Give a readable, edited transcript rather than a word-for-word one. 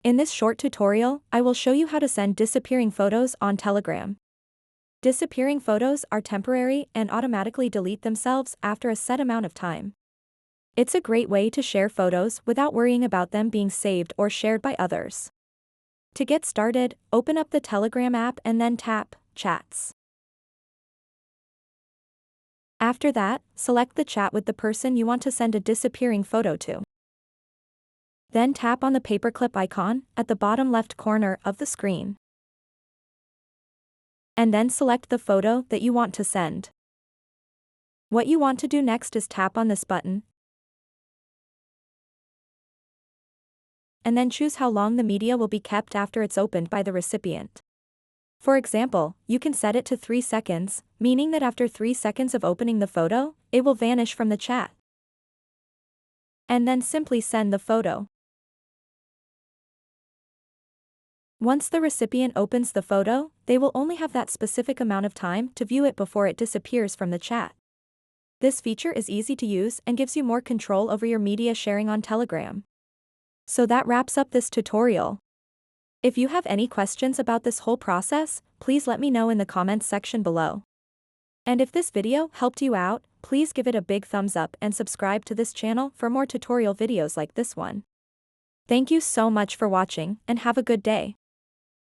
In this short tutorial, I will show you how to send disappearing photos on Telegram. Disappearing photos are temporary and automatically delete themselves after a set amount of time. It's a great way to share photos without worrying about them being saved or shared by others. To get started, open up the Telegram app and then tap Chats. After that, select the chat with the person you want to send a disappearing photo to. Then tap on the paperclip icon at the bottom left corner of the screen. And then select the photo that you want to send. What you want to do next is tap on this button, and then choose how long the media will be kept after it's opened by the recipient. For example, you can set it to 3 seconds, meaning that after 3 seconds of opening the photo, it will vanish from the chat. And then simply send the photo. Once the recipient opens the photo, they will only have that specific amount of time to view it before it disappears from the chat. This feature is easy to use and gives you more control over your media sharing on Telegram. So that wraps up this tutorial. If you have any questions about this whole process, please let me know in the comments section below. And if this video helped you out, please give it a big thumbs up and subscribe to this channel for more tutorial videos like this one. Thank you so much for watching and have a good day.